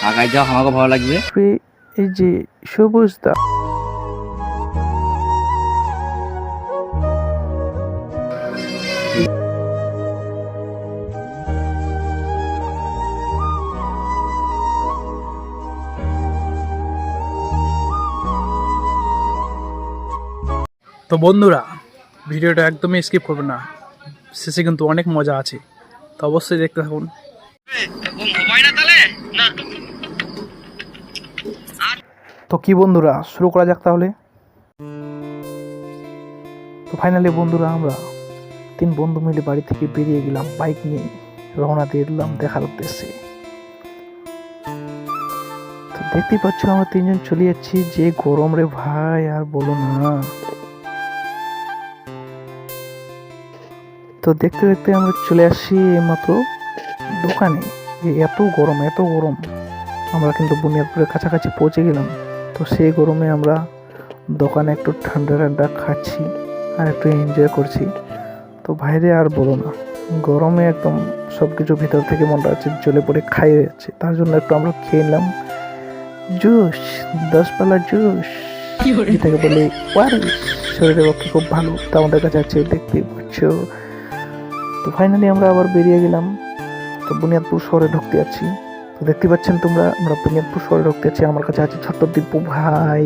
আগায় যাও, আমাকে ভালো লাগবে। এই যে সবুজ দা, তো বন্ধুরা, ভিডিওটা একদমই স্কিপ করবেন না, শেষে কিন্তু অনেক মজা আছে, তো অবশ্যই দেখতে থাকুন। তো কি বন্ধুরা, শুরু করা যাক তাহলে। তো ফাইনালি বন্ধুরা, আমরা 3 বন্ধু মিলে বাড়ি থেকে বেরিয়ে গেলাম, বাইক নিয়ে রওনা দিয়ে দিলাম দেখার উদ্দেশ্যে। তো দেখতেই পাচ্ছ আমরা 3 জন চলে যাচ্ছি, যে গরম রে ভাই, আর বলো না। তো দেখতে দেখতে আমরা চলে আসছি এইমাত্র দোকানে। এত গরম এত গরম, আমরা কিন্তু বুনিয়াদপুরের কাছাকাছি পৌঁছে গেলাম। তো সেই গরমে আমরা দোকানে একটু ঠান্ডা ঠান্ডা খাচ্ছি আর একটু এনজয় করছি। তো বাইরে আর বলো না, গরমে একদম সব কিছু ভিতর থেকে মনটা হচ্ছে জ্বলে পড়ে খাইয়ে যাচ্ছে। তার জন্য একটু আমরা খেয়ে নিলাম জুস, 10 পালা জুস, যেটাকে বলে ওয়ারিস, শরীরের পক্ষে খুব ভালো। তা আমাদের কাছে আছে, দেখতেই পাচ্ছ। তো ফাইনালি আমরা আবার বেরিয়ে গেলাম। তো বুনিয়াদপুর শহরে ঢুকতে যাচ্ছি। তো দেখতে পাচ্ছেন তোমরা, আমরা বুনিয়াদপুর শহরে ঢুকতে যাচ্ছি। আমার কাছে আছে ছোট্ট দীপু ভাই,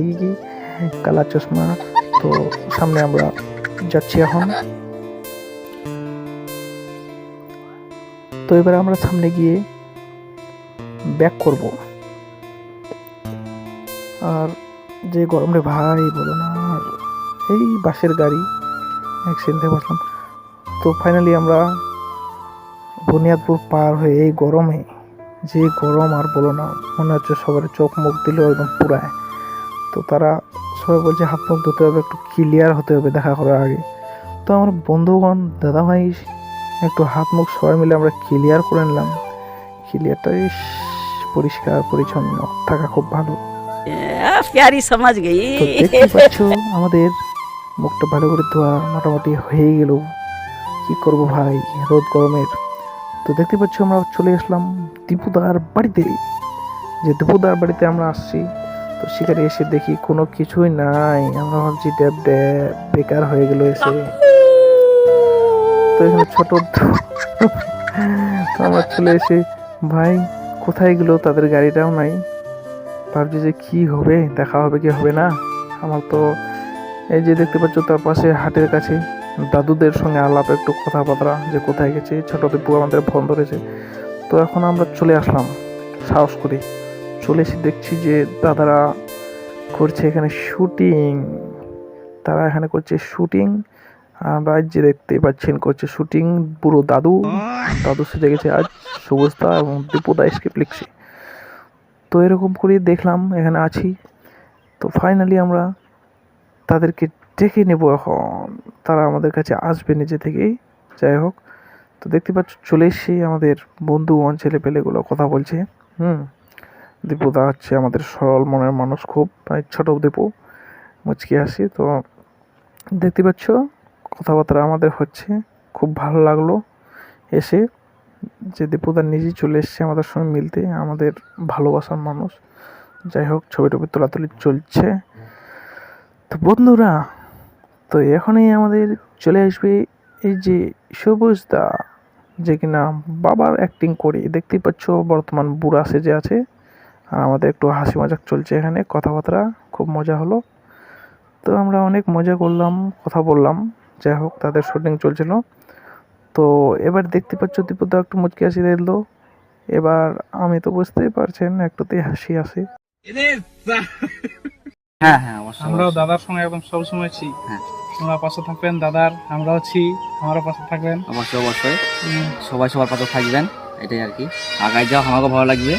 কালা চশমা। তো সামনে আমরা যাচ্ছি এখন। তো এবার আমরা সামনে গিয়ে ব্যাক করব। আর যে গরম রে ভাই, বলো না। আর এই বাসের গাড়ি অ্যাক্সিডেন্টে বসলাম। তো ফাইনালি আমরা বুনিয়াদপুর পার হয়ে, এই গরমে যে গরম আর বলো না, মনে হচ্ছে সবার চোখ মুখ দিলেও একদম পুরায়। তো তারা সবাই বলছে হাত মুখ ধুতে হবে, একটু ক্লিয়ার হতে হবে দেখা করার আগে। তো আমার বন্ধুগণ, দাদা ভাই, একটু হাত মুখ সবাই মিলে আমরা ক্লিয়ার করে নিলাম। ক্লিয়ারটা পরিষ্কার পরিচ্ছন্ন থাকা খুব ভালো। प्यारी समझ गई। তো দেখতে পাচ্ছ আমাদের মুখটা ভালো করে ধোয়া মোটামুটি হয়ে গেল। কি করব ভাই, রোদ গরমের। তো দেখতে পাচ্ছ আমরা চলে আসলাম দীপুদার বাড়িতে। যে দীপুদার বাড়িতে আমরা আসছি, তো সেখানে এসে দেখি কোনো কিছুই নাই। আমরা ভাবছি ড্যাব ড্যাব বেকার হয়ে গেল এসে। তো এখানে ছোট তো আমরা চলে এসে, ভাই কোথায় গেল, তাদের গাড়িটাও নাই। ভাবছি যে কি হবে, দেখা হবে কি হবে না। আমার তো এই যে দেখতে পাচ্ছ তার পাশে হাটের কাছে দাদুদের সঙ্গে আলাপ, একটু কথাবার্তা যে কোথায় গেছে। ছোট দীপু আমাদের ফোন ধরেছে। তো এখন আমরা চলে আসলাম সাহস করে। চলে এসে দেখছি যে দাদারা করছে এখানে শুটিং। তারা এখানে করছে শুটিং। আমরা যে দেখতে পাচ্ছেন করছে শুটিং পুরো দাদু সেজে গেছে আজ সবুজদা এবং দীপুদা স্ক্রিপ্ট লিখছে। তো এরকম করেই দেখলাম এখানে আছি। তো ফাইনালি আমরা তাদেরকে ডেকে নেব এখন, তারা আমাদের কাছে আসবে নিজে থেকেই। যাই হোক, তো দেখতে পাচ্ছ চলে এসেছি। আমাদের বন্ধু ছেলে পেলেগুলো কথা বলছে। দীপুদা হচ্ছে আমাদের সরল মনের মানুষ খুব, ছোট দীপু মুচকি আসি। তো দেখতে পাচ্ছ কথাবার্তা আমাদের হচ্ছে, খুব ভালো লাগলো এসে যে দীপুদা নিজেই চলে এসছে আমাদের সঙ্গে মিলতে, আমাদের ভালোবাসার মানুষ। যাই হোক, ছবি টবি তোলাতুলি চলছে। তো বন্ধুরা, তো এখনই আমাদের চলে আসবে এই যে সবুজদা, যে কিনা বাবার অ্যাক্টিং করে। দেখতেই পাচ্ছ বর্তমান বুড়া সেজে আছে। আর আমাদের একটু হাসি মজাক চলছে এখানে, কথাবার্তা খুব মজা হলো। তো আমরা অনেক মজা করলাম, কথা বললাম। যাই হোক, তাদের শুটিং চলছিল। তো এবার দেখতে পাচ্ছ দীপুদা একটু মুচকি হাসি দিল। এবার আমি তো বুঝতেই পারছেন একটুতেই হাসি আসে। হ্যাঁ হ্যাঁ, অবশ্যই আমরাও অবশ্যই। দাদার সঙ্গে একদম সবসময় ছি। হ্যাঁ, তোমরা পাশে থাকবেন দাদার, আমরাও ছি, আমারও পাশে থাকবেন। অবশ্যই অবশ্যই। সবাই সবার পাশে থাকবেন, এটাই আর কি। আগায় যাও, আমাকে ভালো লাগবে।